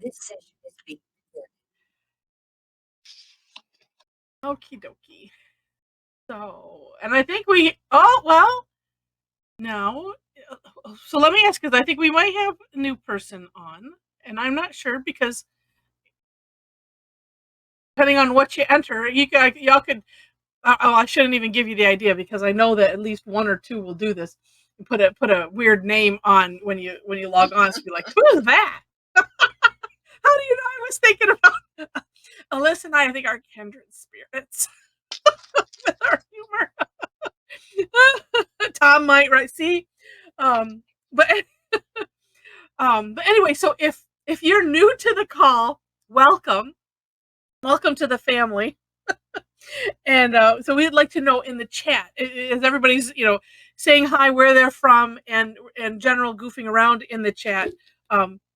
This session is being recorded. Okie dokie. So, and I think no. So let me ask, because I think we might have a new person on, and I'm not sure because depending on what you enter, y'all could. I shouldn't even give you the idea because I know that at least one or two will do this. Put a weird name on when you log on, so be like, who's that? How do you know I was thinking about Alyssa and I think are kindred spirits with our humor. Tom might, right? See, um, but but anyway, so if you're new to the call, welcome to the family. And so we'd like to know in the chat, as everybody's saying hi, where they're from, and general goofing around in the chat.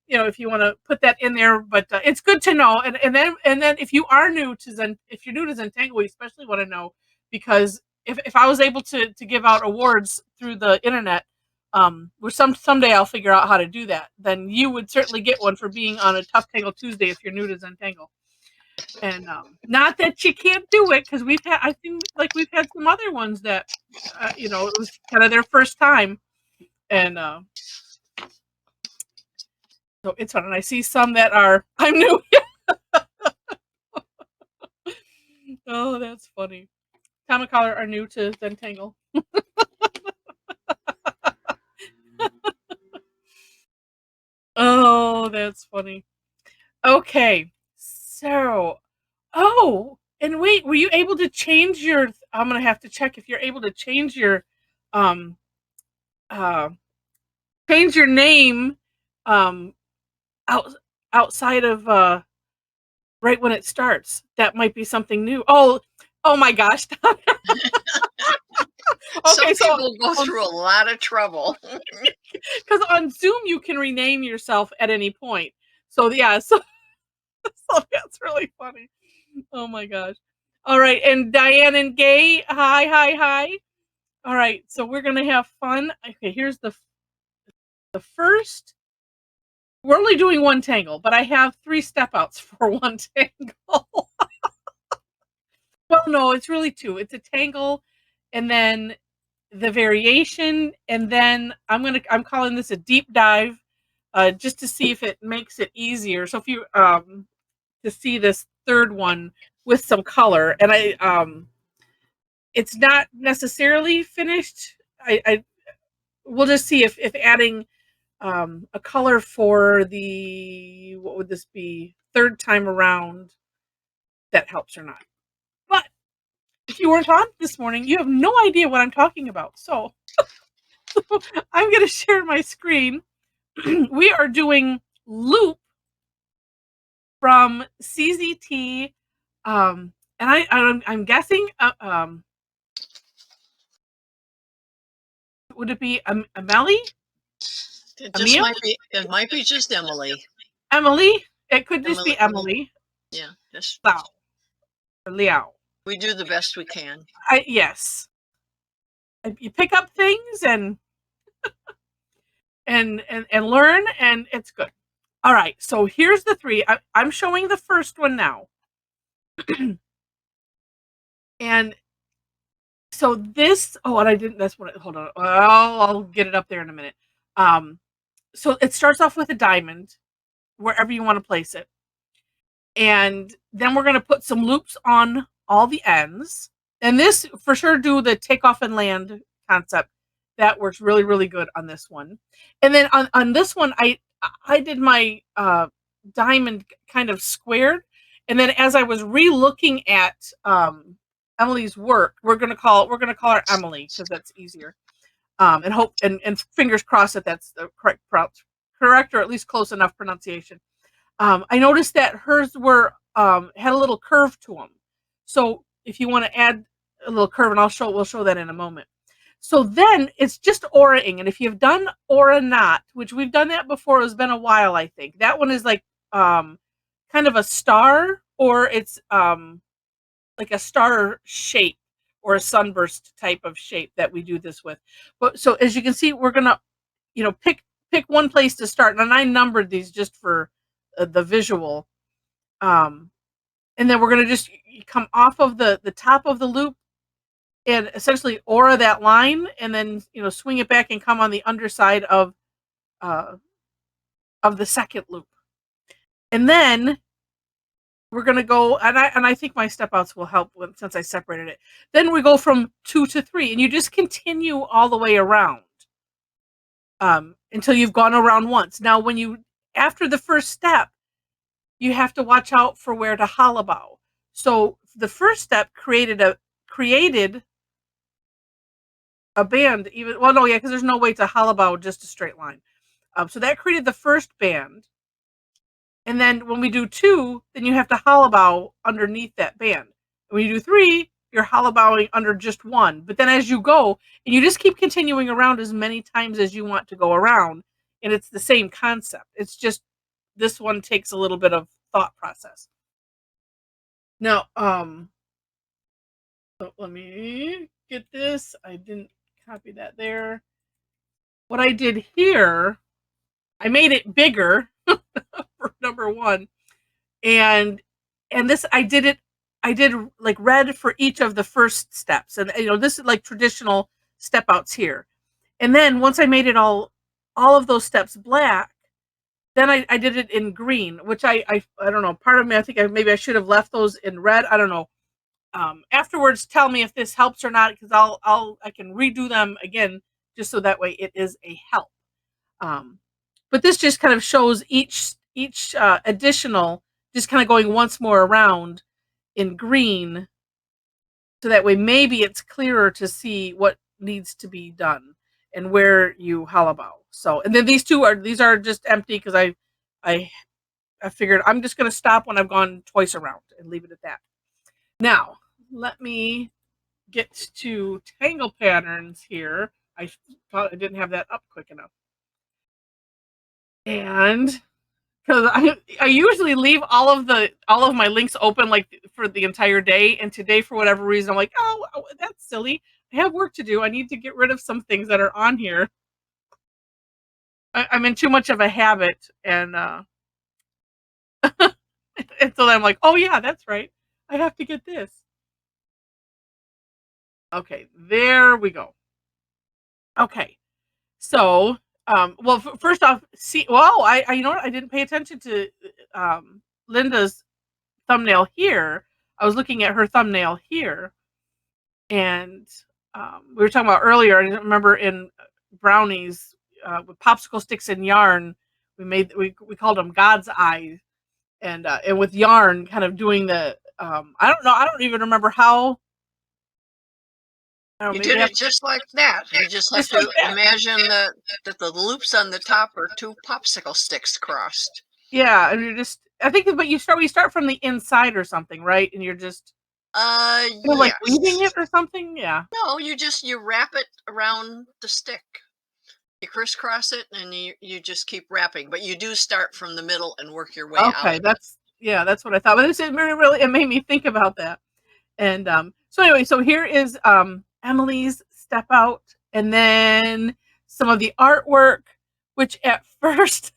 If you want to put that in there, but it's good to know. And then if you are new to if you're new to Zentangle, we especially want to know, because if I was able to give out awards through the internet, which someday I'll figure out how to do that, then you would certainly get one for being on a Tough Tangle Tuesday if you're new to Zentangle. And not that you can't do it, because I think like we've had some other ones that it was kind of their first time, and so it's fun. And I see some that I'm new. Oh, that's funny. Tom and Collar are new to Zentangle. Oh, that's funny. Okay, so and wait, were you able to change your? I'm gonna have to check if you're able to change your um change your name out outside of right when it starts. That might be something new. Oh my gosh. Okay, some people go through a lot of trouble. Because on Zoom you can rename yourself at any point. So yeah, so that's really funny. Oh my gosh. All right, and Diane and Gay, hi. All right, so we're gonna have fun. Okay, here's the first. We're only doing one tangle, but I have 3 step outs for one tangle. Well, no, it's really 2. It's a tangle, and then the variation, and then I'm calling this a deep dive, just to see if it makes it easier. So if you to see this third one with some color, and it's not necessarily finished. We'll just see if adding a color for the, what would this be, third time around, that helps or not. But if you weren't on this morning, you have no idea what I'm talking about. So I'm going to share my screen. We are doing Loop from CZT, and I'm guessing, would it be Amelie? It might be just Emily. Emily? It could just be Emily. Yeah. Liao. We do the best we can. Yes. You pick up things and learn, and it's good. All right, so here's the 3. I'm showing the first one now. And so this, and I didn't, that's what, hold on. I'll get it up there in a minute. So it starts off with a diamond, wherever you want to place it. And then we're going to put some loops on all the ends. And this, for sure, do the take off and land concept. That works really, really good on this one. And then on this one, I did my diamond kind of squared. And then as I was re-looking at Emily's work, we're gonna call her Emily because that's easier. And hope and fingers crossed that that's the correct or at least close enough pronunciation. I noticed that hers were had a little curve to them. So if you want to add a little curve, and we'll show that in a moment. So then it's just aura-ing, and if you've done aura knot, which we've done that before, it's been a while, I think. That one is like kind of a star, or it's like a star shape or a sunburst type of shape that we do this with. But so as you can see, we're gonna pick one place to start, and I numbered these just for the visual. And then we're going to just come off of the top of the loop and essentially aura that line, and then, swing it back and come on the underside of the second loop. And then we're going to go, and I think my step outs will help since I separated it. Then we go from 2 to 3, and you just continue all the way around until you've gone around once. Now, after the first step, you have to watch out for where to hollow bow. So the first step created a band, because there's no way to hollow bow just a straight line. So that created the first band. And then when we do 2, then you have to hollow bow underneath that band. And when you do 3, you're hollow bowing under just 1. But then as you go, and you just keep continuing around as many times as you want to go around, and it's the same concept. It's just this one takes a little bit of thought process. Now, let me get this. I didn't copy that there. What I did here, I made it bigger for number 1, and this I did like red for each of the first steps, and this is like traditional step outs here. And then once I made it all of those steps black, then I did it in green, which I don't know. Part of me, I think maybe I should have left those in red. I don't know. Afterwards, tell me if this helps or not, because I can redo them again just so that way it is a help. But this just kind of shows each additional just kind of going once more around in green, so that way maybe it's clearer to see what needs to be done and where you hollow bow. So, and then these are just empty because I figured I'm just going to stop when I've gone twice around and leave it at that. Now, let me get to Tangle patterns here. I thought I didn't have that up quick enough. And because I usually leave all of my links open like for the entire day, and today for whatever reason I'm like, oh, that's silly. I have work to do. I need to get rid of some things that are on here. I'm in too much of a habit, and and so I'm like, oh yeah, that's right. I have to get this. Okay, there we go. Okay, so well, first off, I you know what? I didn't pay attention to Linda's thumbnail here. I was looking at her thumbnail here, and we were talking about earlier. I remember in brownies with popsicle sticks and yarn, we called them God's eyes, and with yarn, kind of doing the I don't know. I don't even remember how. You did it just like that. You just have to imagine that the loops on the top are 2 popsicle sticks crossed. Yeah, and you're just, I think, but we start from the inside or something, right? And you're just like weaving it or something. Yeah. No, you wrap it around the stick. You crisscross it, and you just keep wrapping. But you do start from the middle and work your way out. Okay, that's what I thought. But it made me think about that. And so anyway, so here is Amelie's step out, and then some of the artwork, which at first,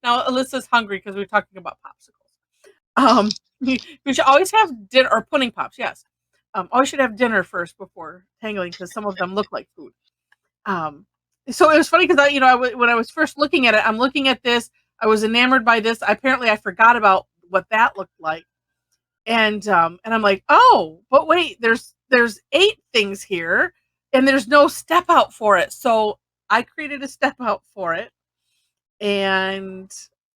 now Alyssa's hungry because we're talking about popsicles. We should always have dinner, or pudding pops. Yes, always should have dinner first before tangling, because some of them look like food. So it was funny because when I was first looking at it, I'm looking at this. I was enamored by this. Apparently, I forgot about what that looked like. And I'm like, oh, but wait, there's 8 things here, and there's no step out for it. So I created a step out for it. And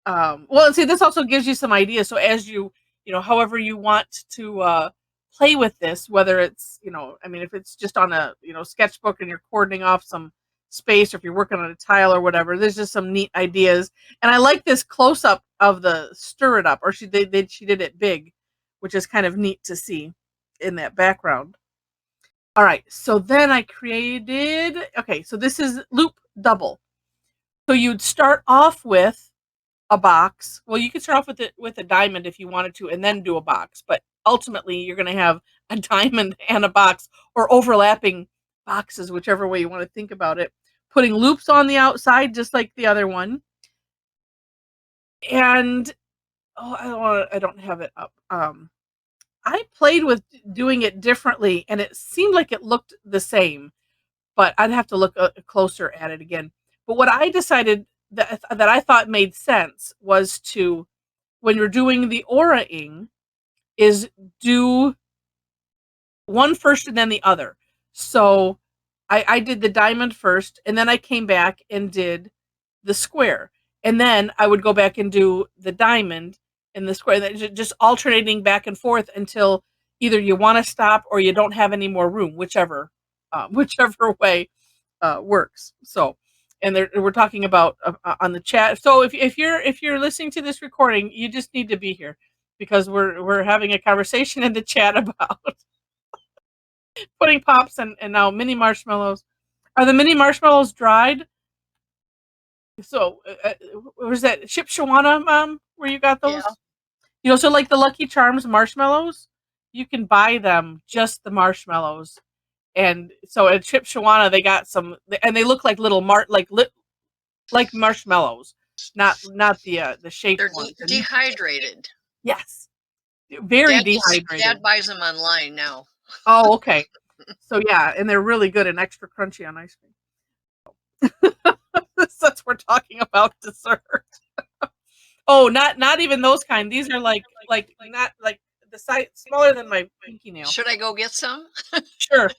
well, see, this also gives you some ideas. So as however you want to play with this, whether it's, if it's just on a, sketchbook and you're cordoning off some space, or if you're working on a tile or whatever, there's just some neat ideas. And I like this close up of the stir it up, or she did it big, which is kind of neat to see in that background. All right, so then I created, so this is loop double. So you'd start off with a box. Well, you could start off with a diamond if you wanted to, and then do a box. But ultimately, you're going to have a diamond and a box, or overlapping boxes, whichever way you want to think about it. Putting loops on the outside, just like the other one. And I don't have it up. I played with doing it differently, and it seemed like it looked the same, but I'd have to look closer at it again. But what I decided that I thought made sense was to, when you're doing the aura-ing, is do one first and then the other. So I did the diamond first, and then I came back and did the square. And then I would go back and do the diamond and the square, just alternating back and forth until either you want to stop or you don't have any more room, whichever whichever way works. So, and we're talking about on the chat. So if you're listening to this recording, you just need to be here because we're having a conversation in the chat about putting pops and now mini marshmallows. Are the mini marshmallows dried? So, was that Shipshawana, Mom, where you got those? Yeah. You know, so like the Lucky Charms marshmallows, you can buy them just the marshmallows. And so at Shipshawana, they got some, and they look like little like marshmallows, not the shaped They're ones. dehydrated. Yes, very Dad dehydrated. buys them online now. Oh, okay. So yeah, and they're really good and extra crunchy on ice cream. Since we're talking about dessert. Oh, not even those kind. These are like not like the size smaller than my pinky nail. Should I go get some? Sure.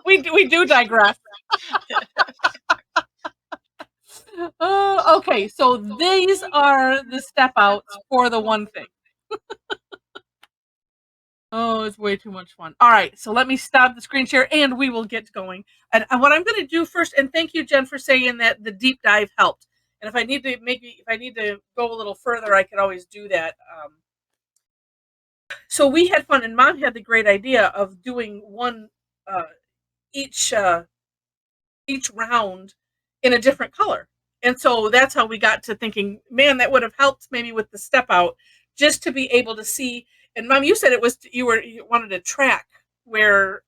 we do digress. Okay, so these are the step outs for the one thing. Oh, it's way too much fun. All right, so let me stop the screen share and we will get going. And what I'm going to do first, and thank you, Jen, for saying that the deep dive helped. And if I need to go a little further, I could always do that. So we had fun, and Mom had the great idea of doing one each round in a different color. And so that's how we got to thinking, man, that would have helped maybe with the step out, just to be able to see. And Mom, you said it was you wanted to track where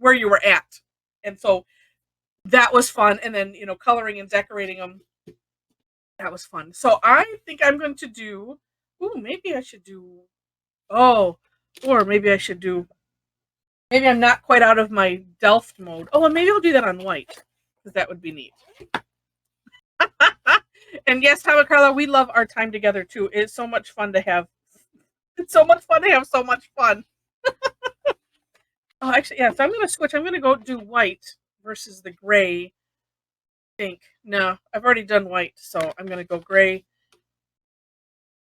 you were at, and so that was fun. And then coloring and decorating them, that was fun. So I think I'm going to do. Ooh, maybe I should do. Oh, or maybe I should do. Maybe I'm not quite out of my Delft mode. Oh, and maybe I'll do that on white because that would be neat. And yes, Tom and Carla, we love our time together too. It's so much fun to have. It's so much fun to have so much fun. Oh, actually, yeah. So I'm gonna switch. I'm gonna go do white versus the gray. I think no, I've already done white, so I'm gonna go gray.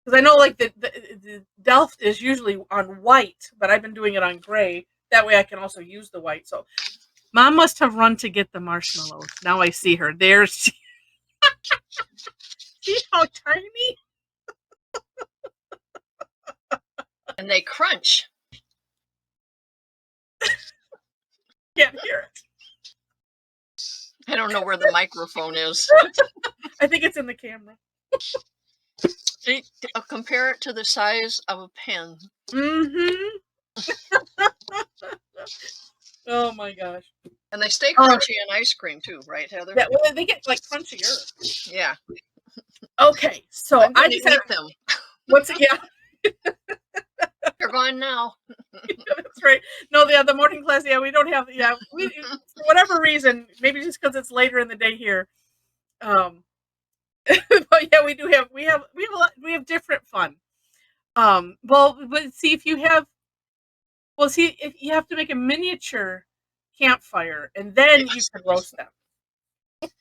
Because I know like the Delft is usually on white, but I've been doing it on gray. That way I can also use the white. So Mom must have run to get the marshmallows. Now I see her. There's she. See how tiny? And they crunch. Can't hear it. I don't know where the microphone is. I think it's in the camera. Compare it to the size of a pen. Mm-hmm. Oh my gosh. And they stay crunchy in ice cream too, right, Heather? Yeah, well, they get like crunchier. Yeah. Okay, so I eat them. What's it? Yeah. They're gone now. That's right. No, the morning class. Yeah, we don't have. Yeah, we for whatever reason, maybe just because it's later in the day here. But yeah, we have different fun. Well, but see if you have. Well, see if you have to make a miniature campfire, and then you can roast them.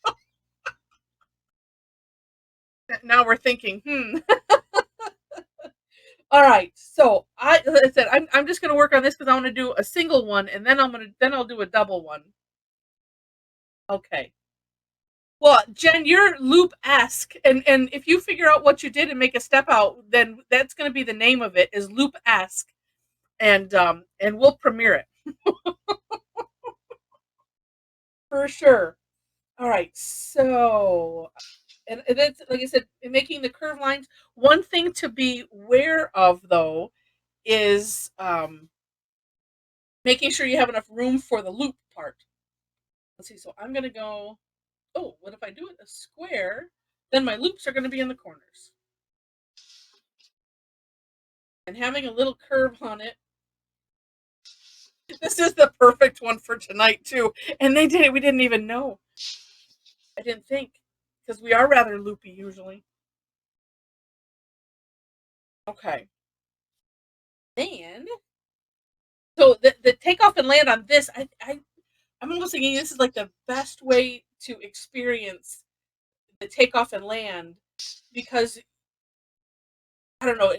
Now we're thinking, All right, so I said I'm just gonna work on this because I want to do a single one, and then I'll do a double one. Okay. Well, Jen, you're loop-esque, and if you figure out what you did and make a step out, then that's gonna be the name of it is loop-esque, and we'll premiere it for sure. All right, so. And that's, like I said, in making the curved lines, one thing to be aware of, though, is making sure you have enough room for the loop part. Let's see, so I'm going to go, oh, what if I do it a square? Then my loops are going to be in the corners. and having a little curve on it. This is the perfect one for tonight too. And they did it. We didn't even know. I didn't think, because we are rather loopy usually. Okay. Then, so the takeoff and land on this, I'm almost thinking this is like the best way to experience the takeoff and land, because I don't know,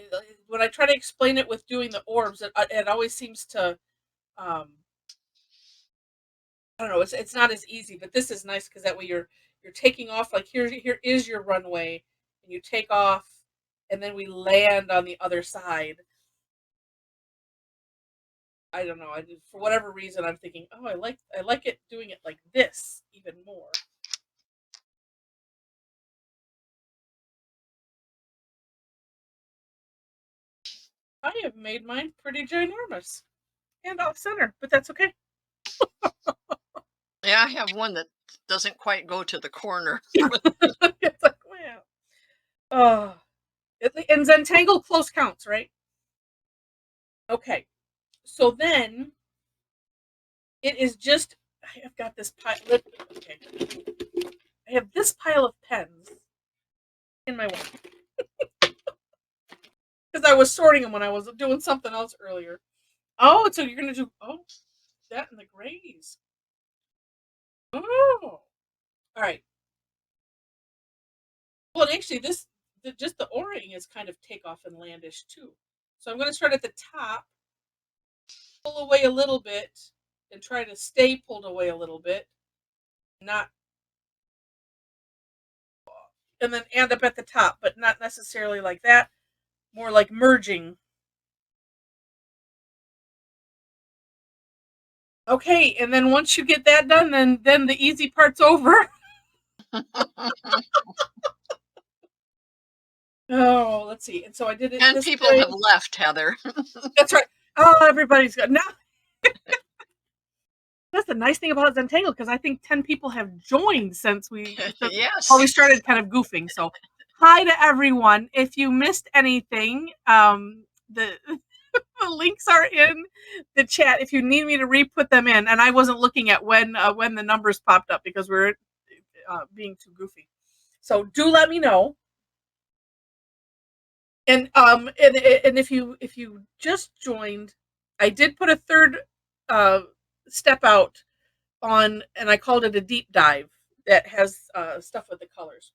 when I try to explain it with doing the orbs, it always seems to, I don't know, it's not as easy. But this is nice because that way you're taking off, like here is your runway, and you take off, and then we land on the other side. I don't know. For whatever reason, I'm thinking, oh, I like it doing it like this even more. I have made mine pretty ginormous and off center, but that's okay. Yeah, I have one that doesn't quite go to the corner. It's like, wow. Oh, and Zentangle close counts, right? Okay, so then it is just, I have got this pile. Okay, I have this pile of pens in my one because I was sorting them when I was doing something else earlier. Oh, so you're gonna do that in the grays. Oh, all right. Well, actually, just the O-ring is kind of takeoff and landish too. So I'm going to start at the top, pull away a little bit, and try to stay pulled away a little bit, not, and then end up at the top, but not necessarily like that. More like merging. Okay, and then once you get that done, then the easy part's over. Oh, let's see. And so I did it. 10 this people way. have left, Heather. That's right. Oh, everybody's got now. That's the nice thing about Zentangle, because I think 10 people have joined since we Yes. we started kind of goofing. So hi to everyone. If you missed anything, the links are in the chat if you need me to re-put them in. And I wasn't looking at when the numbers popped up because we're being too goofy. So do let me know. And if you just joined, I did put a third step out on, and I called it a deep dive that has stuff with the colors.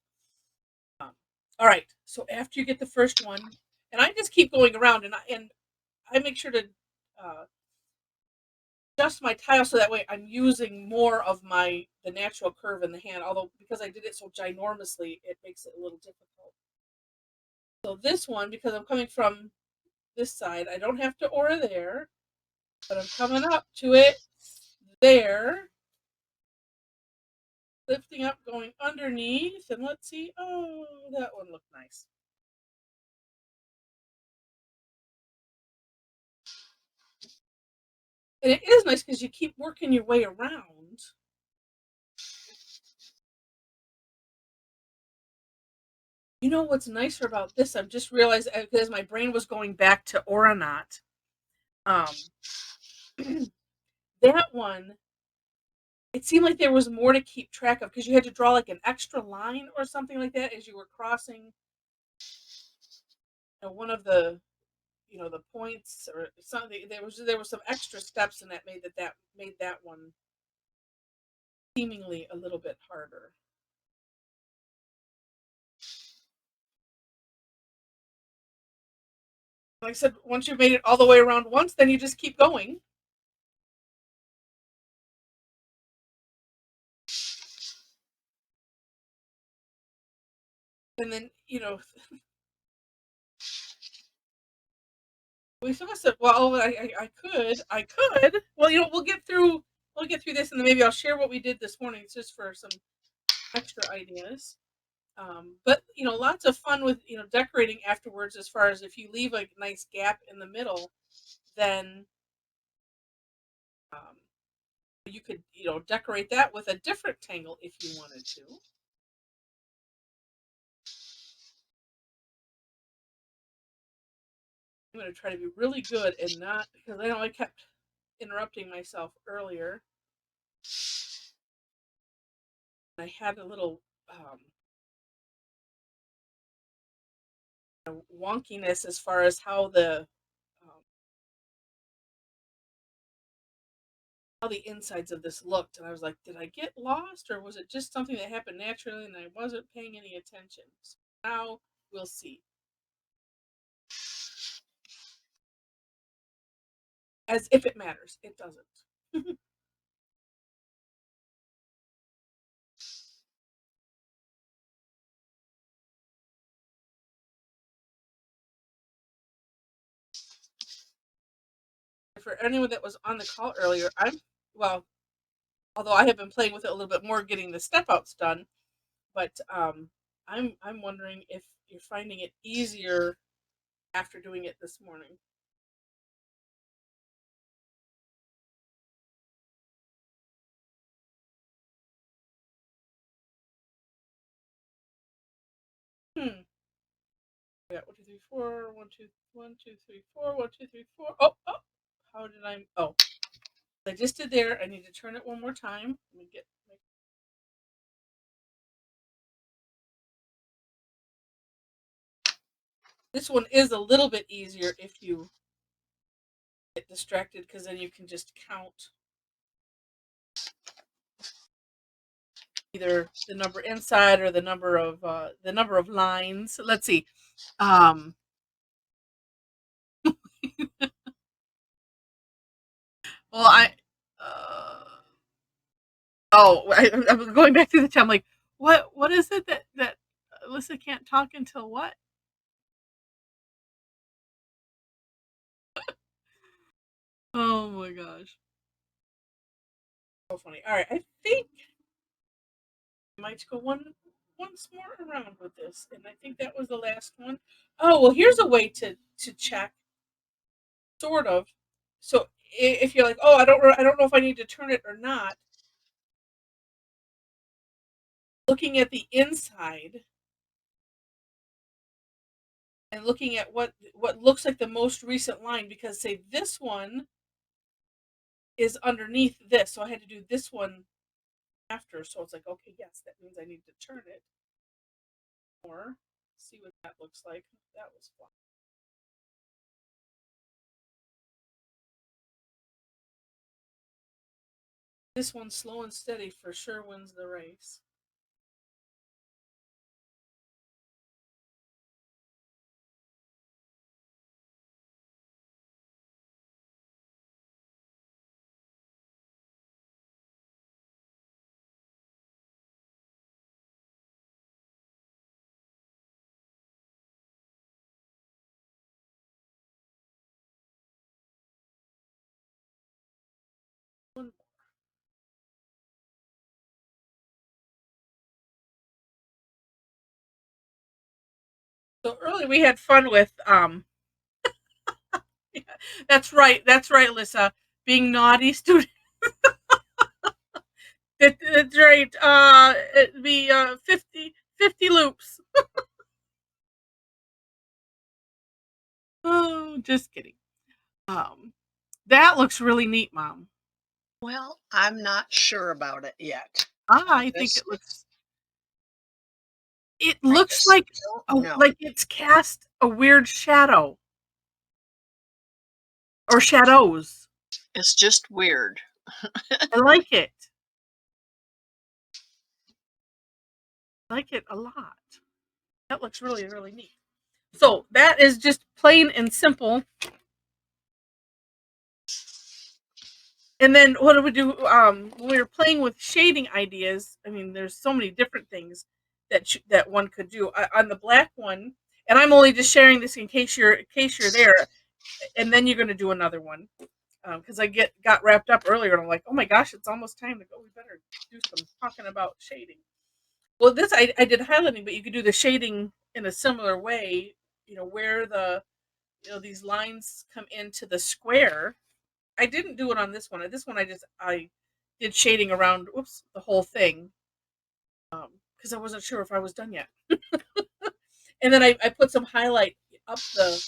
All right, so after you get the first one, and I just keep going around, and I make sure to adjust my tile so that way I'm using more of the natural curve in the hand. Although because I did it so ginormously, it makes it a little difficult. So this one, because I'm coming from this side, I don't have to aura there, but I'm coming up to it there, lifting up, going underneath, and let's see. Oh, that one looked nice. And it is nice because you keep working your way around. You know what's nicer about this? I've just realized, because my brain was going back to Oranaut. That one, it seemed like there was more to keep track of because you had to draw like an extra line or something like that as you were crossing one of the the points or something. There was some extra steps, and that made that one seemingly a little bit harder. Like I said, once you've made it all the way around once, then you just keep going. And then, we still said, well, I could. Well, we'll get through this, and then maybe I'll share what we did this morning. It's just for some extra ideas. But lots of fun with decorating afterwards. As far as if you leave a nice gap in the middle, then you could decorate that with a different tangle if you wanted to. I'm going to try to be really good and not, because I know I kept interrupting myself earlier. I had a little wonkiness as far as how the insides of this looked, and I was like, did I get lost, or was it just something that happened naturally and I wasn't paying any attention? So now we'll see. As if it matters, it doesn't. For anyone that was on the call earlier, although I have been playing with it a little bit more, getting the step outs done, but I'm wondering if you're finding it easier after doing it this morning. Hmm. I got 1, 2, 3, 4, 1, 2, 1, 2, 3, 4, 1, 2, 3, 4. Oh, how did I? Oh, I just did there. I need to turn it one more time. Let me get. This one is a little bit easier if you get distracted, because then you can just count either the number inside or the number of lines. Let's see. Well, I'm going back to the chat. I'm like, what is it that Alyssa can't talk until what? Oh my gosh. So funny. All right, I think I might go once more around with this, and I think that was the last one. Oh, well, here's a way to check, sort of. So if you're like, oh, I don't know if I need to turn it or not, looking at the inside and looking at what looks like the most recent line, because say this one is underneath this, so I had to do this one after. So it's like, okay, yes, that means I need to turn it more. See what that looks like. That was fun. This one, slow and steady, for sure wins the race. One. So earlier we had fun with that's right, Lissa. Being naughty student. That's right. It'd be 50 loops. Oh, just kidding. That looks really neat, Mom. Well, I'm not sure about it yet. I think it looks. It I looks just like don't know. like it's cast a weird shadow or shadows. It's just weird. I like it. I like it a lot. That looks really, really neat. So that is just plain and simple. And then what do we do when we were playing with shading ideas? I mean, there's so many different things that one could do. On the black one, and I'm only just sharing this in case you're there, and then you're going to do another one, because I got wrapped up earlier, and I'm like, oh my gosh, it's almost time to go. We better do some talking about shading. Well, this I did highlighting, but you could do the shading in a similar way. Where these lines come into the square. I didn't do it on this one. This one I did shading around the whole thing, because I wasn't sure if I was done yet. And then I put some highlight up the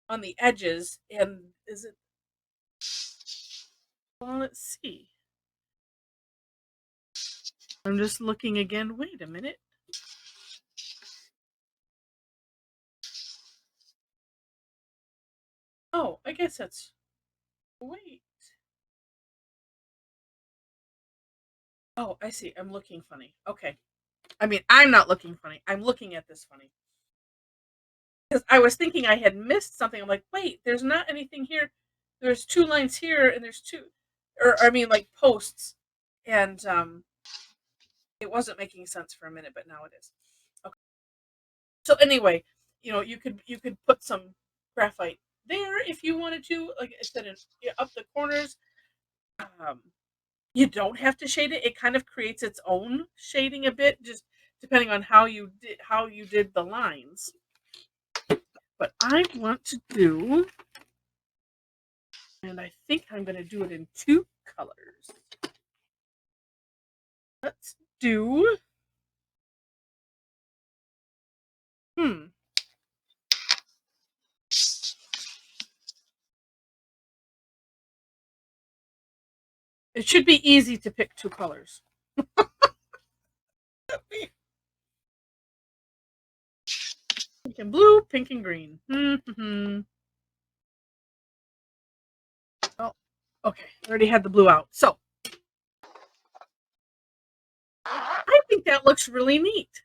on the edges. And is it? Well, let's see. I'm just looking again. Wait a minute. Oh, I guess that's. Wait. Oh, I see. I'm looking funny. Okay. I mean, I'm not looking funny. I'm looking at this funny. Because I was thinking I had missed something. I'm like, wait, there's not anything here. There's 2 lines here, and there's 2, or I mean, like posts, and it wasn't making sense for a minute, but now it is. Okay. So anyway, you could put some graphite there if you wanted to, like I said, up the corners. Um, you don't have to shade it. It kind of creates its own shading a bit, just depending on how you did the lines. But I want to do, and I think I'm going to do it in 2 colors. Let's do, it should be easy to pick 2 colors. Pink and blue, pink and green. Oh, okay. I already had the blue out. So I think that looks really neat.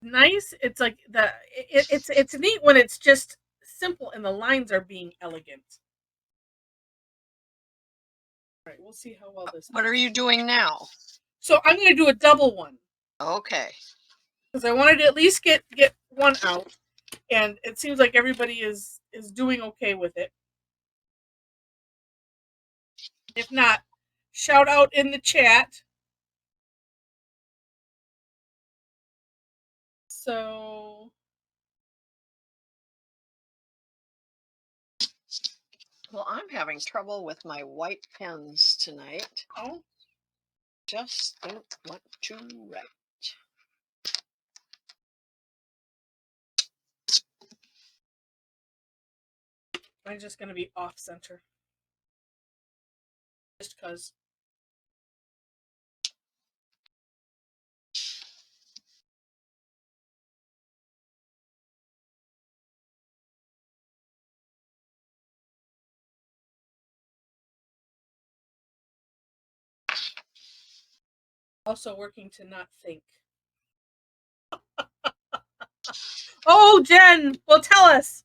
Nice. It's like it's neat when it's just simple and the lines are being elegant. All right, we'll see how well this. What are you doing now? So I'm going to do a double one. Okay. Because I wanted to at least get one out, and it seems like everybody is doing okay with it. If not, shout out in the chat. So, Well, I'm having trouble with my white pens tonight. oh, Just don't want to write. mine's just going to be off center. Just because. Also working to not think. Oh, Jen, well, tell us.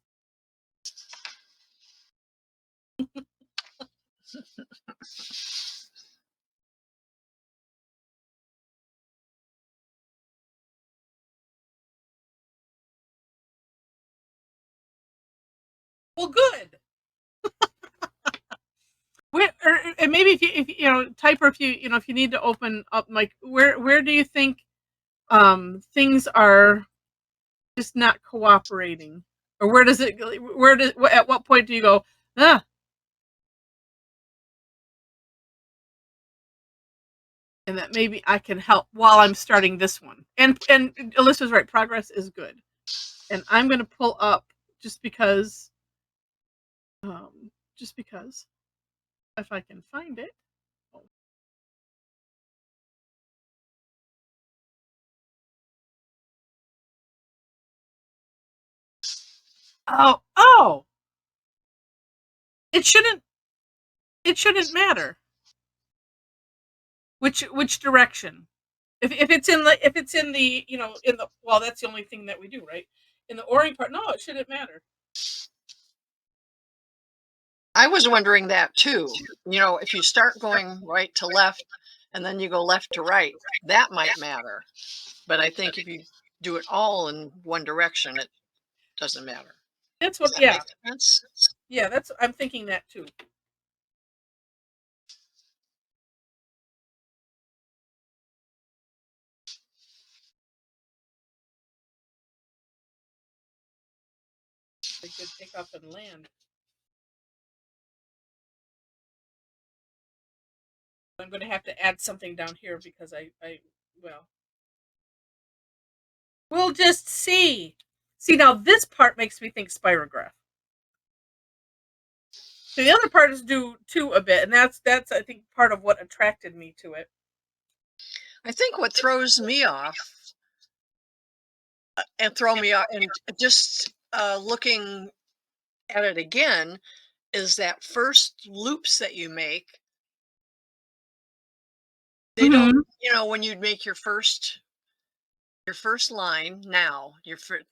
Well, good. And maybe if you know, type, or if you need to open up, like, where do you think things are just not cooperating, or at what point do you go, ah? And that maybe I can help while I'm starting this one. And Alyssa's right, progress is good. And I'm going to pull up just because, if I can find it. Oh, it shouldn't matter which direction. If it's in the well, that's the only thing that we do, right? In the oring part, no, it shouldn't matter. I was wondering that too. If you start going right to left and then you go left to right, that might matter. But I think if you do it all in one direction, it doesn't matter. That's what, Does that yeah. make sense? Yeah, I'm thinking that too. They could take up and land. I'm going to have to add something down here because well, We'll just see. See, now this part makes me think spirograph. So the other part is due to a bit, and that's I think part of what attracted me to it. I think what throws me off and just looking at it again is that first loops that you make. They don't, Mm-hmm. when you'd make your first line now,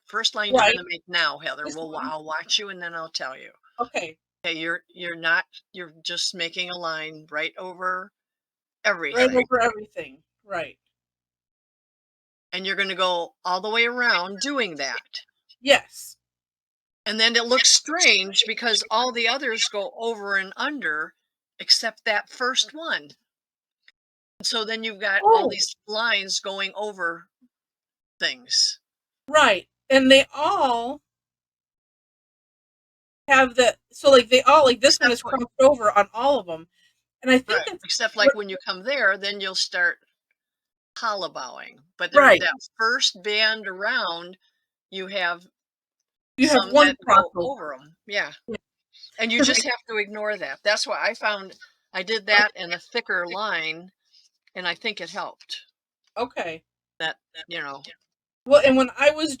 first line you're Right. going to make now, Heather. This Well, one. I'll watch you and then I'll tell you. Okay. Okay, you're just making a line right over Right everything, over everything. Right. and you're going to go all the way around doing that. Yes. And then it looks strange because all the others go over and under except that first one. So then you've got all Oh, these lines going over things. right. And they all have they all like this one Except is what, crossed over on all of them. And I think right. that's Except like what, when you come there, then you'll start hollow bowing. But there, right. that first band around, you have You have some one that go crossover. over them. Yeah. Yeah. And you 'Cause just have to ignore that. That's why I did that in a thicker line, and I think it helped. okay. That, you know, Well, and when I was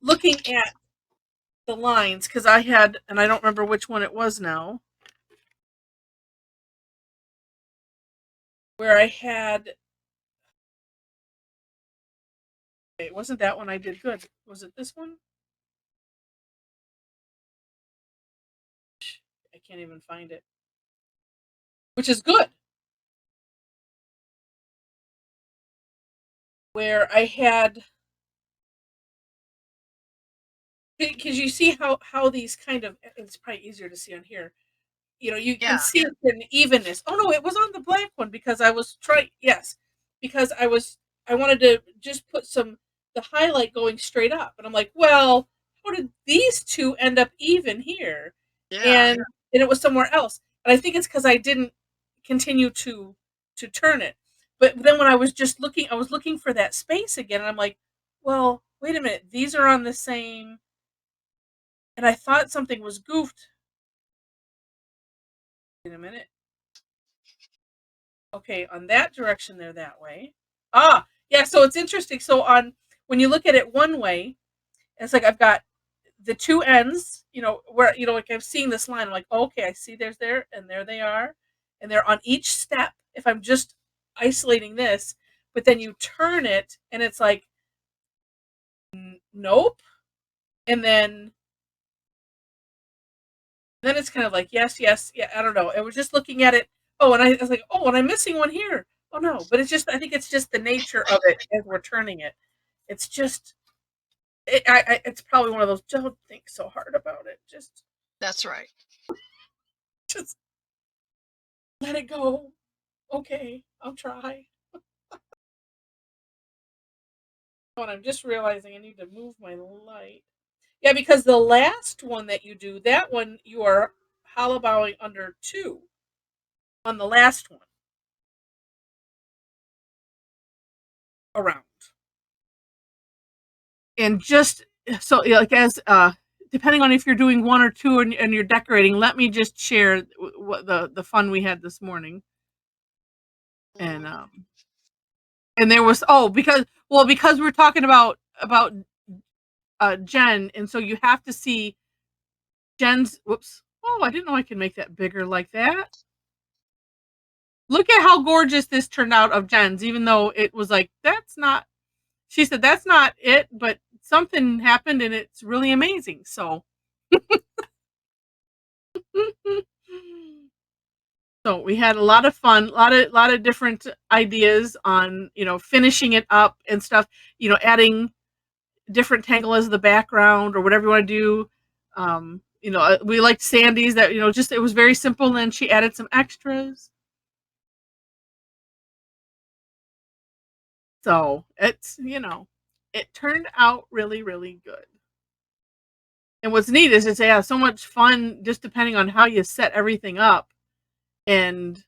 looking at the lines, because I had, and I don't remember which one it was now, where I had, it wasn't that one I did good. Was it this one? I can't even find it. Which is good. Where I had, because you see how these kind of, it's probably easier to see on here. You can yeah. see an evenness. Oh no, it was on the black one because I was trying. Yes, because I wanted to just put the highlight going straight up, and I'm like, well, how did these two end up even here, Yeah. and it was somewhere else. And I think it's because I didn't continue to turn it. But then when I was just looking, I was looking for that space again, and I'm like, well, wait a minute, these are on the same, and I thought something was goofed. Wait a minute. Okay, on that direction, they're that way. Ah, yeah. So it's interesting. So on when you look at it one way, it's like I've got the two ends. Where like I'm seeing this line. I'm like, oh, okay, I see. There's there, and there they are, and they're on each step. If I'm just isolating this, but then you turn it, and it's like, nope, and then it's kind of like yes, yes, yeah. I don't know. I was just looking at it. Oh, and I was like, oh, and I'm missing one here. Oh no, but I think it's just the nature of it as we're turning it. It's just it's probably one of those don't think so hard about it. That's right. Just let it go. Okay, I'll try. Oh, and I'm just realizing I need to move my light. Yeah, because the last one that you do, that one you are hollow bowing under two on the last one around. And just so like as depending on if you're doing one or two and you're decorating, let me just share what the fun we had this morning. And there was because we're talking about Jen, and so you have to see Jen's. Whoops! Oh, I didn't know I could make that bigger like that. Look at how gorgeous this turned out of Jen's, even though it was like that's not. She said that's not it, but something happened and it's really amazing. So. So we had a lot of fun, a lot of different ideas on finishing it up and stuff. Adding different tangle as the background or whatever you want to do. We liked Sandy's that just it was very simple. And then she added some extras. So it turned out really really good. And what's neat is they have so much fun just depending on how you set everything up and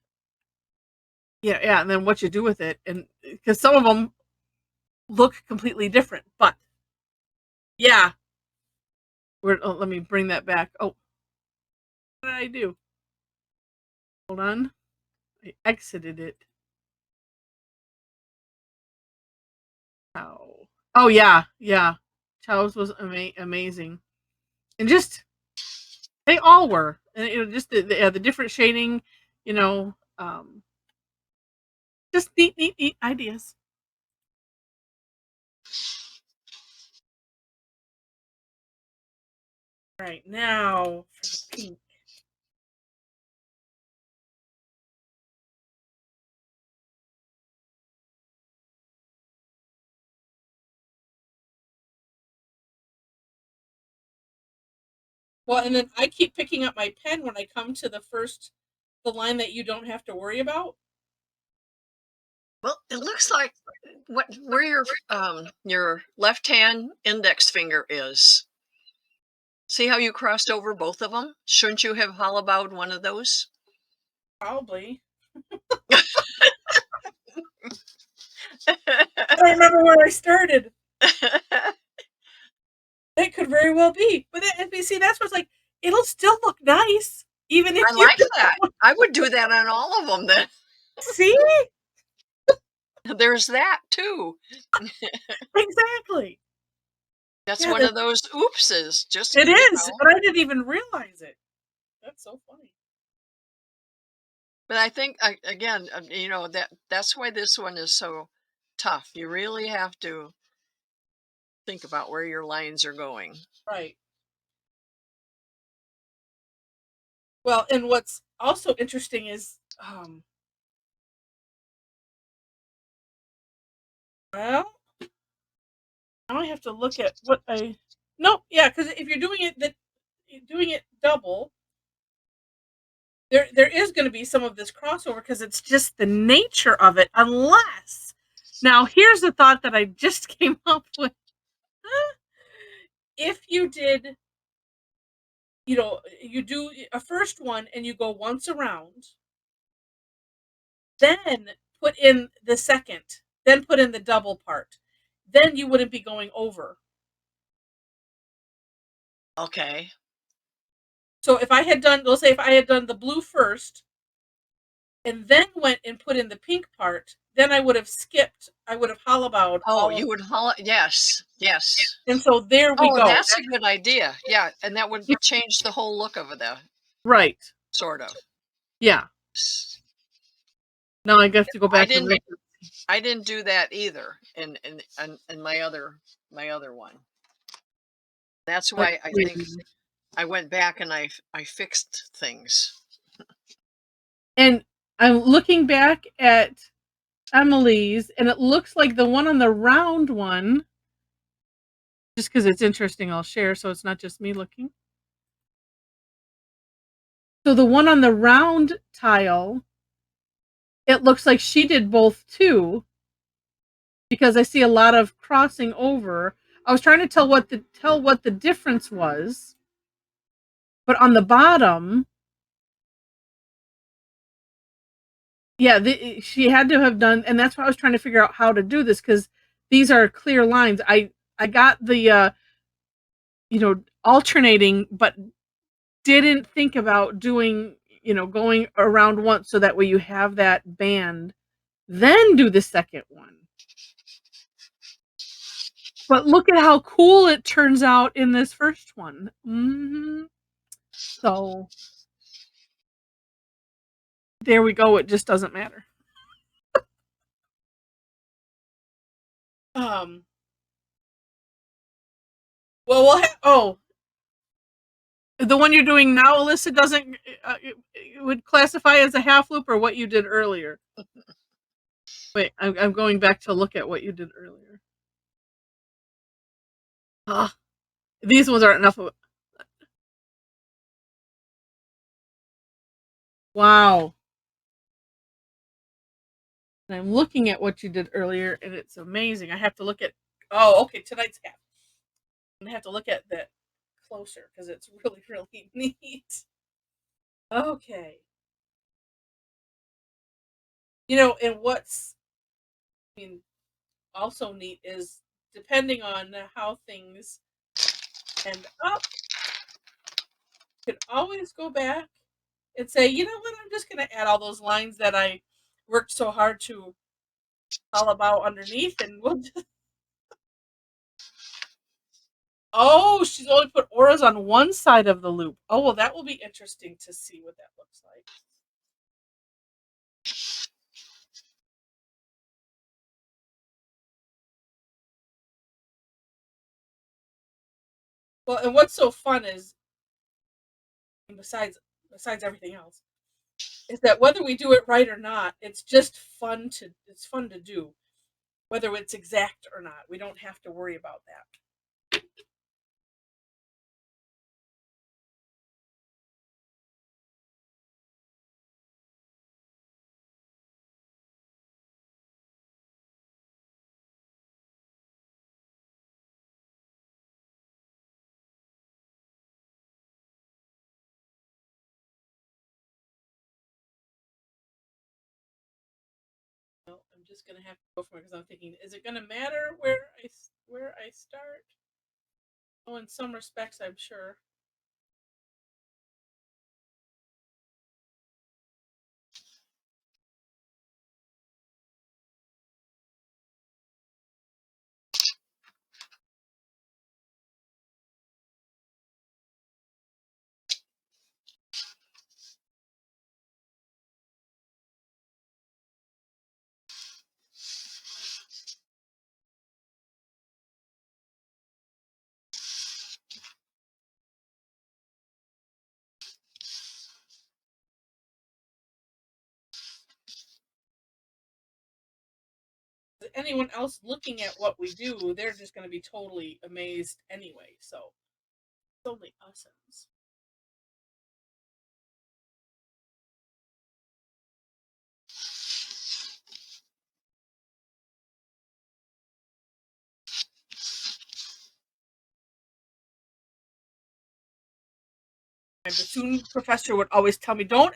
Yeah, and then what you do with it, and because some of them look completely different, but yeah, let me bring that back. Oh, what did I do? Hold on, I exited it. Oh yeah, yeah. Chow's was amazing, and just they all were, and just the different shading, you know, just neat ideas. Right now for the pink. Well, and then I keep picking up my pen when I come to the line that you don't have to worry about. Well, it looks like where your left hand index finger is. See how you crossed over both of them? Shouldn't you have hollowed one of those? Probably. I don't remember where I started. That could very well be. But you see, that's what's like, it'll still look nice. Even if I you like that. I would do that on all of them then. see? There's that too. Exactly. That's Yeah, one of those oopses. Just, it is. But I didn't even realize it. That's so funny. But I think again, that's why this one is so tough. You really have to think about where your lines are going. Right. Well, and what's also interesting is well, now I have to look at what I no, yeah, because if you're doing it double, there is going to be some of this crossover because it's just the nature of it. Unless now, here's the thought that I just came up with: if you did, you do a first one and you go once around, then put in the second, then put in the double part, then you wouldn't be going over. Okay. So if I had done, let's say if I had done the blue first and then went and put in the pink part, then I would have skipped, I would have hollowed Oh, all of you it. would yes, yes. And so there we Oh, go. that's a good idea. Yeah, and that would change the whole look of the Right. sort of. Yeah. Now I have to go I back and didn't look. I didn't do that either in my other one. That's Let's why I think see. I went back and I fixed things. And I'm looking back at Emily's, and it looks like the one on the round one, just because it's interesting, I'll share so it's not just me looking. So the one on the round tile, it looks like she did both too, because I see a lot of crossing over. I was trying to tell what the difference was, but on the bottom, yeah, she had to have done, and that's why I was trying to figure out how to do this because these are clear lines. I got the alternating, but didn't think about doing going around once so that way you have that band, then do the second one. But look at how cool it turns out in this first one. So there we go. It just doesn't matter. Um. Oh, the one you're doing now, Alyssa, doesn't it would classify as a half loop or what you did earlier. Wait, I'm going back to look at what you did earlier. Ah, these ones aren't enough of. Wow. And I'm looking at what you did earlier, and it's amazing. I have to look at. Oh, okay, tonight's cap. I'm gonna have to look at that closer because it's really, really neat. Okay. And what's, I mean, also neat is depending on how things end up, you can always go back and say, you know what, I'm just going to add all those lines that I worked so hard to call about underneath, and we'll just. Oh, she's only put auras on one side of the loop. Oh, well, that will be interesting to see what that looks like. Well, and what's so fun is, besides everything else, is that whether we do it right or not, it's fun to do. Whether it's exact or not, we don't have to worry about that. Well, I'm just gonna have to go for it because I'm thinking, is it gonna matter where I start? Oh, in some respects, I'm sure. Anyone else looking at what we do, they're just gonna be totally amazed anyway. So it's only us. My bassoon professor would always tell me, don't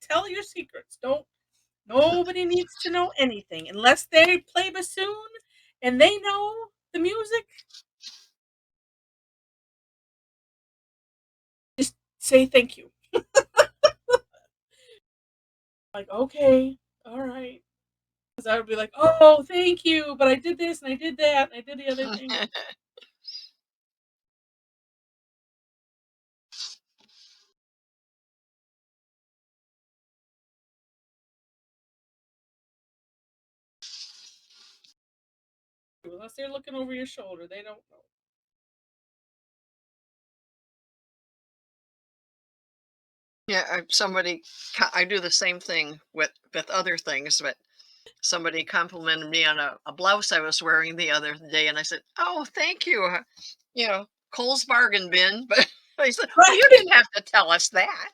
tell your secrets. Nobody needs to know anything unless they play bassoon and they know the music. Just say thank you. Like, okay, all right. Because I would be like, oh, thank you, but I did this and I did that and I did the other thing. Unless they're looking over your shoulder, they don't know. Yeah, I do the same thing with other things, but somebody complimented me on a blouse I was wearing the other day, and I said, "Oh, thank you." Cole's bargain bin, but I said, "Well, Right. you didn't have to tell us that."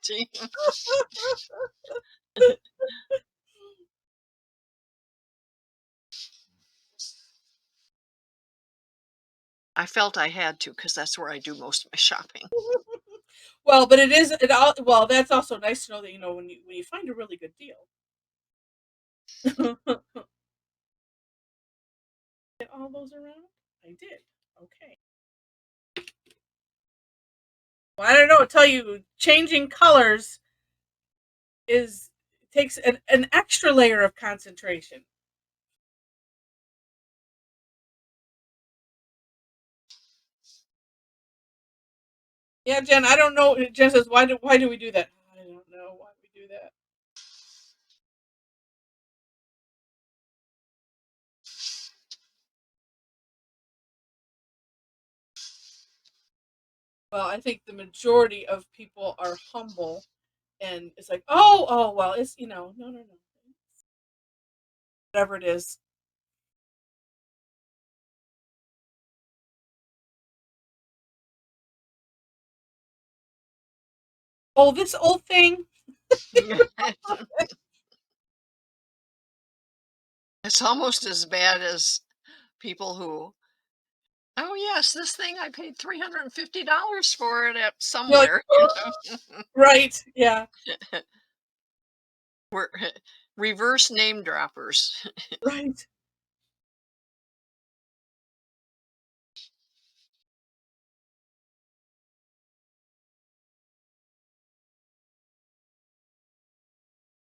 I felt I had to because that's where I do most of my shopping. Well, but well, that's also nice to know that when you find a really good deal. Get all those around? I did. Okay. Well, I don't know. I tell you, changing colors is takes an extra layer of concentration. Yeah, Jen. I don't know. Jen says, "Why do we do that?" I don't know why we do that. Well, I think the majority of people are humble, and it's like, oh, well, it's no, no, no, whatever it is. Oh, this old thing. It's almost as bad as people who, oh yes, this thing I paid $350 for it at You're like, somewhere. oh, right, yeah. Where Reverse name droppers. Right.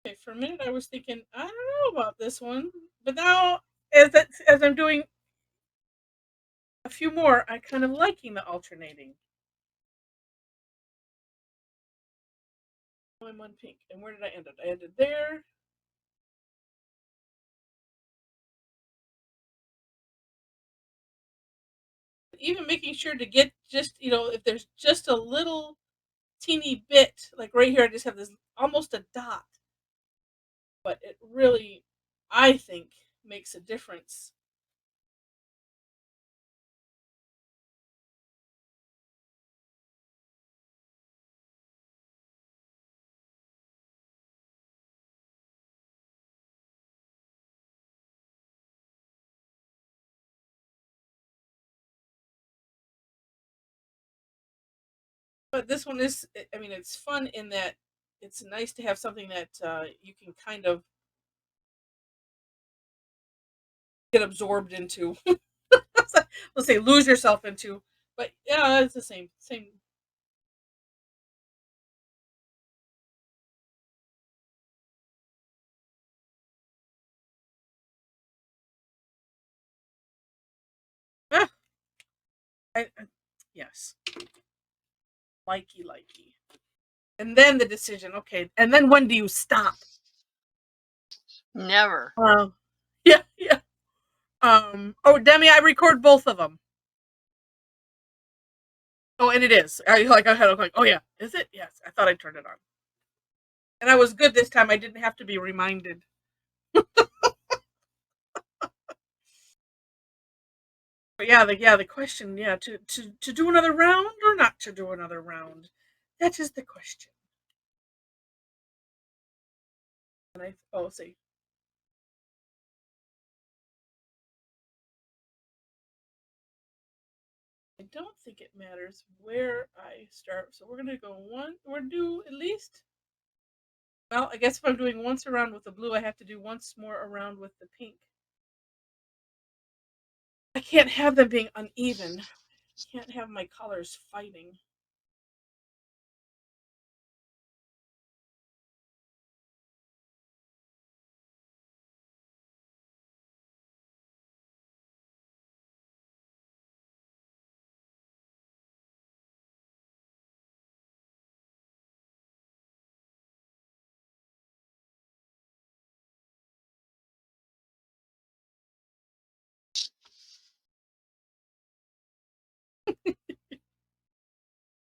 Okay, for a minute I was thinking, I don't know about this one, but now as I'm doing a few more, I kind of liking the alternating. I'm on pink, and where did I end it? I ended there. Even making sure to get just if there's just a little teeny bit, like right here, I just have this almost a dot, but it really, I think, makes a difference. But this one is, I mean, it's fun in that it's nice to have something that you can kind of get absorbed into. Let's say lose yourself into. But yeah, it's the same. Ah, yes, likey. And then the decision. Okay, and then when do you stop? Never. Yeah. Oh, Demi, I record both of them. Oh, and it is. I had like, oh yeah, is it? Yes, I thought I turned it on, and I was good this time. I didn't have to be reminded. But yeah, the question, yeah, to do another round or not to do another round, that is the question. And see, I don't think it matters where I start. So we're gonna go one. We're do at least. Well, I guess if I'm doing once around with the blue, I have to do once more around with the pink. I can't have them being uneven. I can't have my colors fighting.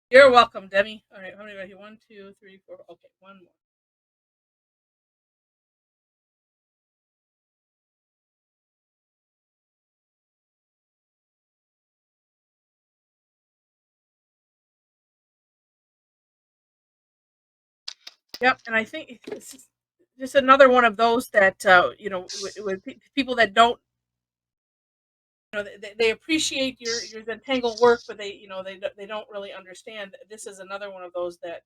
You're welcome, Demi. All right, how many got here? 1, 2, 3, 4. Okay, one more. Yep, and I think it's just another one of those that with people that don't, they appreciate your Zentangle work, but they don't really understand. This is another one of those that,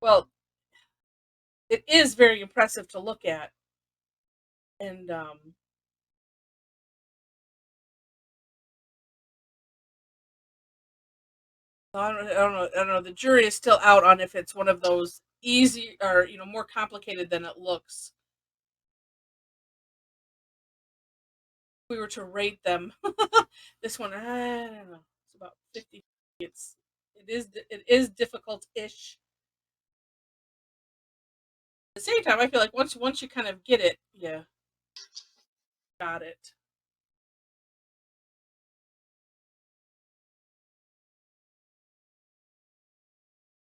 well, it is very impressive to look at, and I don't know. The jury is still out on if it's one of those easy or more complicated than it looks. If we were to rate them, this one, I don't know. It's about 50. It is difficult-ish. At the same time, I feel like once you kind of get it, yeah, got it.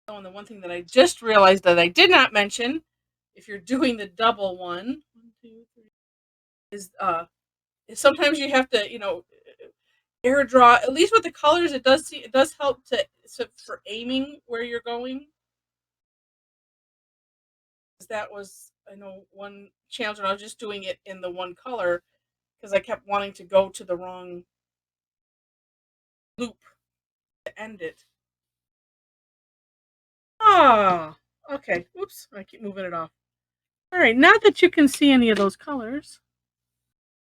Oh, and the one thing that I just realized that I did not mention, if you're doing the double one, 1, 2, 3, is sometimes you have to, air draw. At least with the colors, it does help for aiming where you're going. 'Cause that was, I know, one challenge when I was just doing it in the one color because I kept wanting to go to the wrong loop to end it. Ah, okay. Oops, I keep moving it off. All right, not that you can see any of those colors,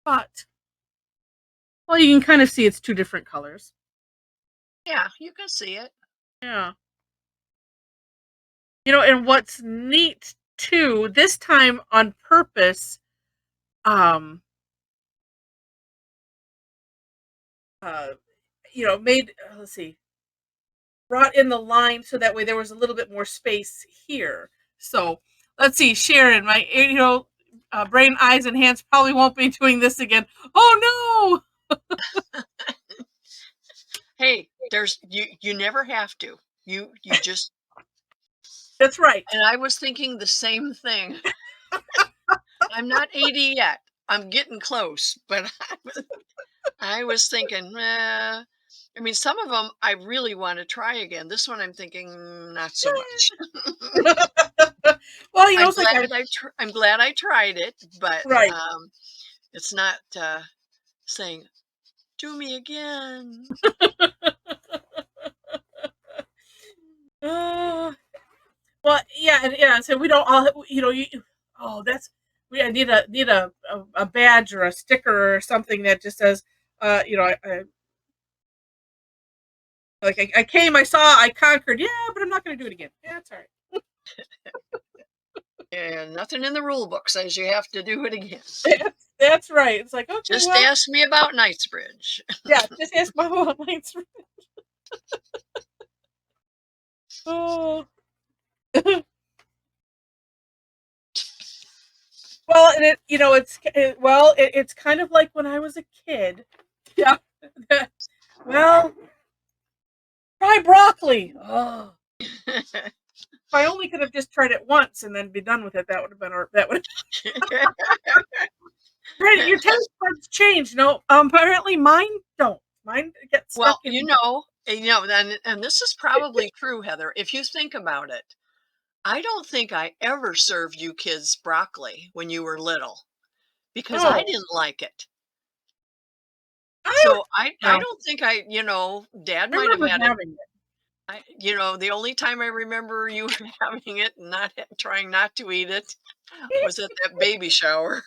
but, well, you can kind of see it's two different colors. Yeah, you can see it. Yeah. You know, and what's neat too, this time on purpose, um, you know, made, let's see, brought in the line so that way there was a little bit more space here. So let's see, Sharon, my, you know, brain, eyes, and hands probably won't be doing this again. Oh no! Hey, there's you never have to. You just That's right. and I was thinking the same thing. I'm not 80 yet. I'm getting close, but I was thinking, I mean, some of them I really want to try again. This one I'm thinking not so much. Well, you know, I'm it's like glad I'm glad I tried it, but right. it's not saying do me again. Well, yeah, and yeah. So we don't all, you know, you. Oh, that's we. I need a badge or a sticker or something that just says, you know, I came, I saw, I conquered. Yeah, but I'm not going to do it again. Yeah, that's all right. And nothing in the rule book says you have to do it again. That's right. It's like, okay, Just well, ask me about Knightsbridge. yeah, just ask my mom. Oh. Well, and it, you know, it's kind of like when I was a kid. Yeah. Well, try broccoli. Oh. If I only could have just tried it once and then be done with it, that would have been that would. Right, your taste buds change. No, apparently mine don't. Mine get stuck Well, in. you know, and this is probably true, Heather. If you think about it, I don't think I ever served you kids broccoli when you were little because I Oh, didn't like it. I So I no. don't think Dad I might have remember had it. having it. The only time I remember you having it and not trying not to eat it was at that baby shower.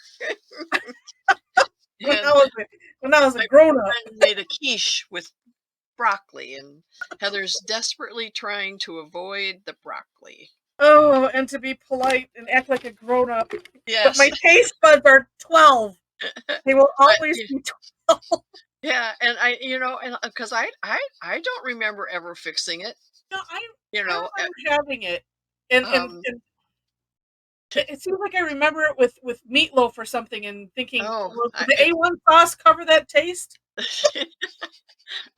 when I And was a, when I was a my grown up. friend made a quiche with broccoli, and Heather's desperately trying to avoid the broccoli. Oh, and to be polite and act like a grown up. But Yes. my taste buds are 12. They will But always be 12. yeah, and and because I don't remember ever fixing it. No, You I know, remember having it, and it seems like I remember it with meatloaf or something, and thinking, oh, well, did the A1 sauce cover that taste?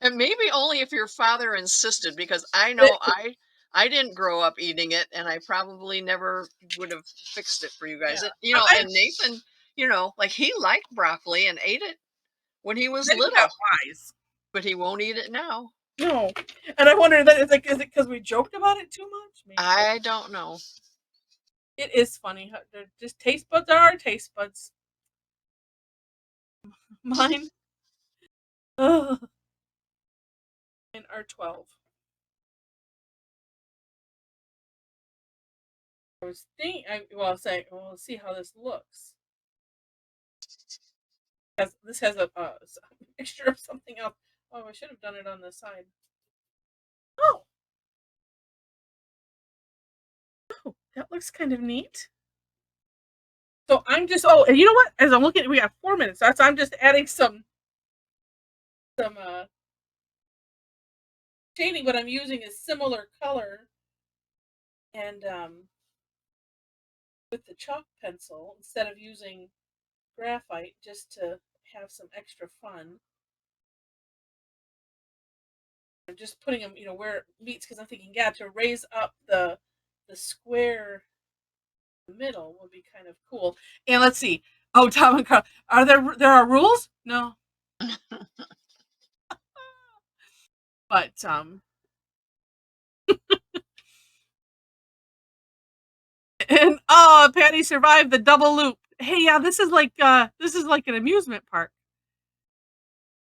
and maybe only if your father insisted, because I know I didn't grow up eating it, and I probably never would have fixed it for you Yeah, guys. I And Nathan, like he liked broccoli and ate it when he was then he got little, wise. but he won't eat it now. No, and I wonder that is it because we joked about it too much? Maybe I don't know. it is funny. They're just taste buds are our taste buds. Mine, ugh, mine are 12. I was thinking, I'll say, well, let's see how this looks. This has a mixture of something else. Oh, I should have done it on the side. Oh, oh, that looks kind of neat. So I'm just, oh, and you know what? As I'm looking, we got 4 minutes. So I'm just adding some shading. What I'm using is similar color, and with the chalk pencil instead of using graphite, just to have some extra fun. I'm just putting them, where it meets, because I'm thinking, yeah, to raise up the square middle would be kind of cool. And let's see. Oh, Tom and Carl, there are rules? No, but and oh, Patty survived the double loop. Hey, yeah, this is like an amusement park.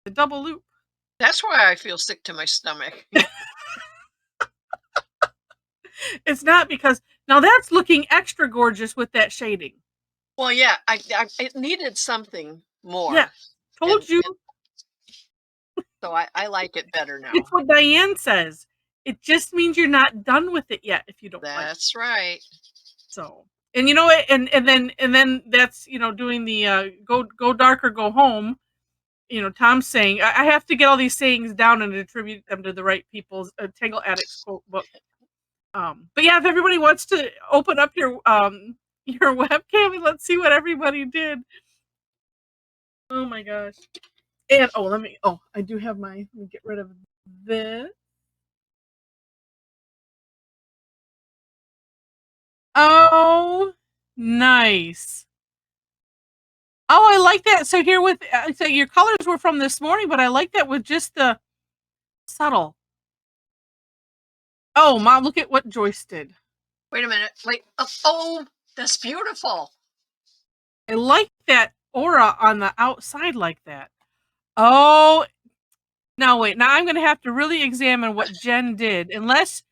The double loop. That's why I feel sick to my stomach. It's not, because now that's looking extra gorgeous with that shading. Well, yeah, it needed something more. Yeah, told And- you. So I like it better now. It's what Diane says. It just means you're not done with it yet if you don't like it. That's right. So, and you know what, and then that's, you know, doing the go dark or go home. You know, Tom's saying I have to get all these sayings down and attribute them to the right people's Tangle Addicts quote book. But yeah, if everybody wants to open up your webcam and let's see what everybody did. Oh my gosh. And I do have let me get rid of this. Oh, nice. Oh, I like that. So here with so your colors were from this morning, but I like that with just the subtle. Oh, Mom, look at what Joyce did. Wait a minute. Wait. Oh, that's beautiful. I like that aura on the outside like that. Oh, now wait. Now I'm going to have to really examine what Jen did. Unless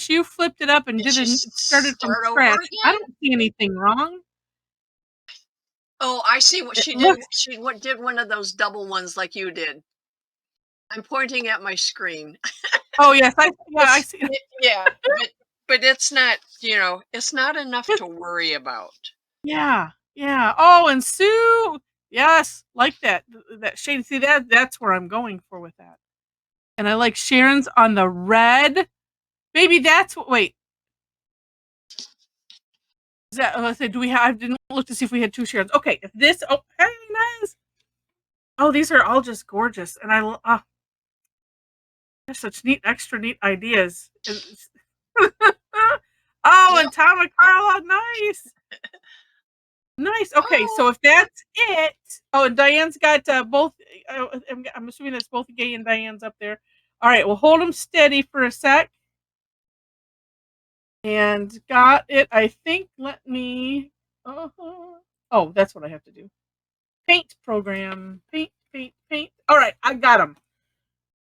you flipped it up and started from start over scratch. I again? don't see anything wrong. Oh, I see what she did. She did one of those double ones like you did. I'm pointing at my screen. Oh yes, I see. Yeah, but it's not, it's not enough to worry about. Yeah, yeah. Oh, and Sue, yes, like that shade. See that's where I'm going for with that. And I like Sharon's on the red. Maybe that's what. Wait, is that? Let's say, do we have? I didn't look to see if we had two Sharons. Okay, if this. Oh, hey, nice. Oh, these are all just gorgeous, and they're such extra neat ideas. Oh, and Tom and Carla, nice. Nice. Okay, so if that's it. Oh, and Diane's got both. I'm assuming that's both Gay and Diane's up there. All right, we'll hold them steady for a sec. And got it. I think. Let me. Oh, that's what I have to do. Paint program. Paint. All right, I got them.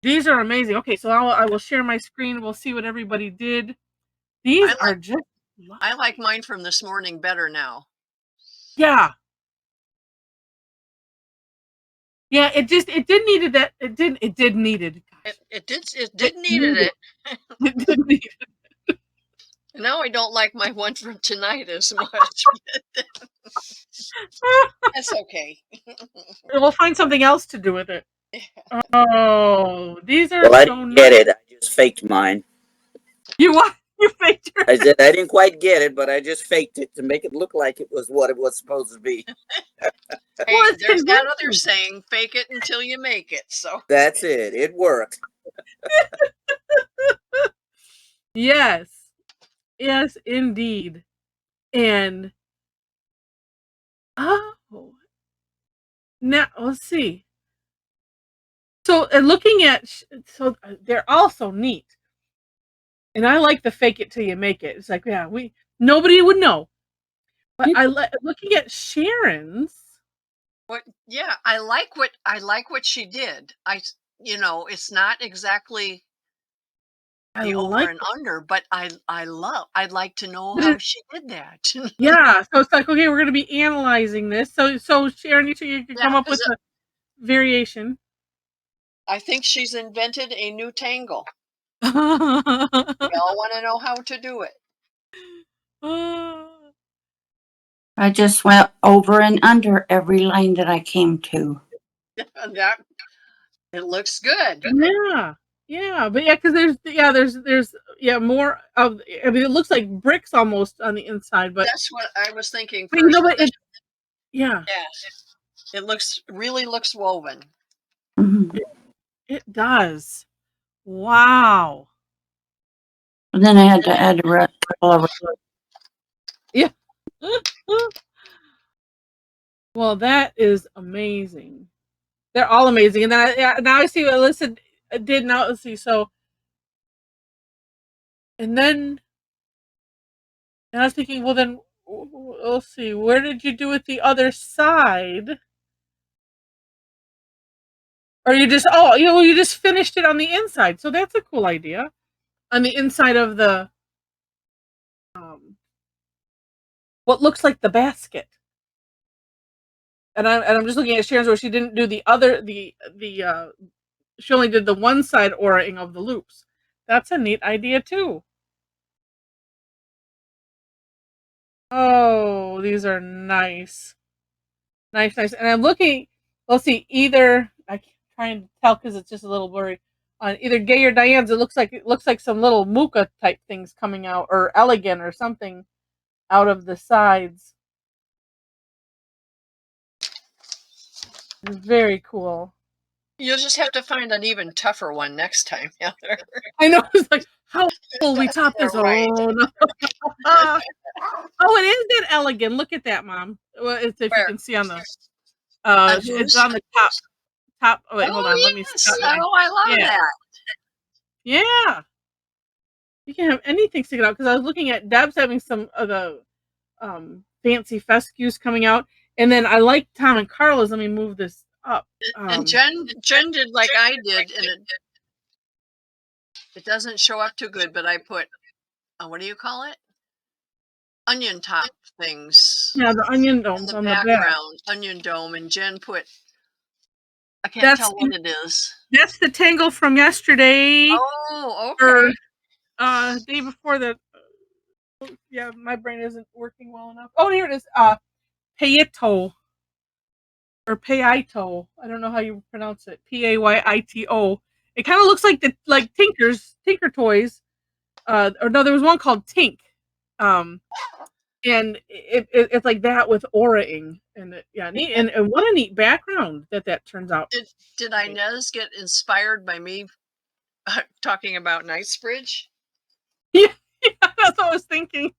These are amazing. Okay, so I will share my screen. We'll see what everybody did. These are just. I like mine from this morning better now. Yeah. Yeah, it did needed that. It did needed. It did needed it. It did need it. Now I don't like my one from tonight as much. That's okay. We'll find something else to do with it. Oh, these are Well, I so didn't get it. I just faked mine. You what? You faked yours. I said I didn't quite get it, but I just faked it to make it look like it was what it was supposed to be. Hey, there's that other saying, fake it until you make it. So that's it. It worked. Yes. Yes, indeed. And now let's see. So, looking at they're all so neat, and I like the fake it till you make it. It's like, yeah, nobody would know, but looking at Sharon's. Yeah, I like what she did. It's not exactly the over and under, but I'd like to know how she did that. Yeah, so it's like, okay, we're going to be analyzing this. So Sharon, you can come up with a variation. I think she's invented a new tangle. We all want to know how to do it. I just went over and under every line that I came to. It looks good. Yeah, but yeah, because there's more of. I mean, it looks like bricks almost on the inside, but that's what I was thinking. But you know what? Yeah, it really looks woven. Mm-hmm. It does. Wow. And then I had to add a red color. Yeah. Well, that is amazing. They're all amazing, and then now I see what Alyssa did. Now let's see. So, and I was thinking, well, then we'll see. Where did you do it the other side? Or you just you just finished it on the inside. So that's a cool idea. On the inside of the what looks like the basket. And I'm just looking at Sharon's where she didn't do she only did the one side aura-ing of the loops. That's a neat idea too. Oh, these are nice. Nice. And I'm looking, let's see, either, I can't try and tell because it's just a little blurry. On either Gay or Diane's, it looks like some little Muka type things coming out, or Elegant or something out of the sides. Very cool. You'll just have to find an even tougher one next time, Heather. I know, it's like, how will we top this? Right. Oh, no. Oh, it is that Elegant. Look at that, Mom. Well, it's, if Where? you can see on the, whose? it's on the top. Oh, wait, hold on. Let me yes. stop. Oh, I love Yeah. that. Yeah. You can have anything sticking out, because I was looking at Deb's having some of the fancy fescues coming out, and then I like Tom and Carla's. Let me move this up. And Jen did like I did, and it doesn't show up too good, but I put, what do you call it? Onion top things. Yeah, the onion In domes the on the back. background, onion dome, and Jen put, I can't tell what it is. That's the Tangle from yesterday. Oh, okay. Or day before that. Yeah, my brain isn't working well enough. Oh, here it is. Payito. Or Payito. I don't know how you pronounce it. Payito. It kind of looks like Tinker Toys. Or no, there was one called Tink. And it's like that with aura-ing, and neat, and what a neat background that turns out. Did Inez get inspired by me talking about Knightsbridge? Yeah, that's what I was thinking.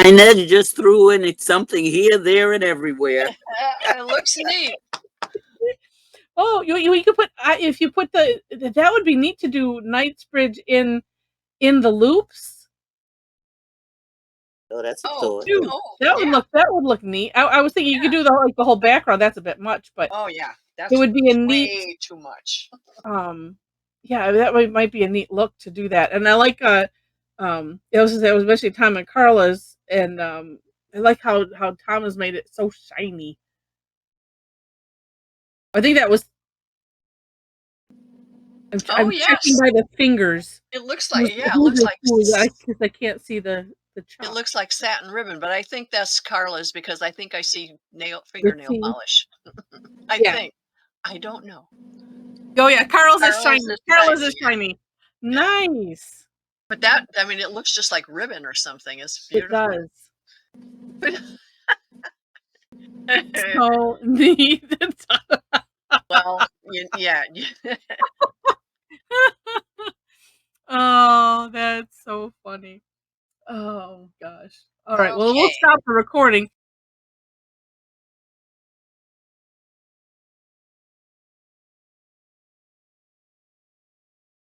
Inez just threw in something here, there, and everywhere. It looks neat. Oh, you could put, if you put that would be neat to do Knightsbridge in the loops. Oh, that's a Oh, thought. Dude, that would look neat. I was thinking you could do the whole background. That's a bit much, but oh yeah, that's it would be a way neat. too much. Yeah, that might be a neat look to do that. And I like it was especially Tom and Carla's, and I like how Tom has made it so shiny. I think that was. I'm checking by the fingers. It looks like it looks like because I can't see the chalk. It looks like satin ribbon, but I think that's Carla's because I think I see fingernail polish. I think. I don't know. Oh yeah, Carla's is shiny. Carla's is shiny. Nice. But that, I mean, it looks just like ribbon or something. It's beautiful. It does. So neat. Well, yeah. Oh, that's so funny. Oh gosh. All right. Well, we'll stop the recording.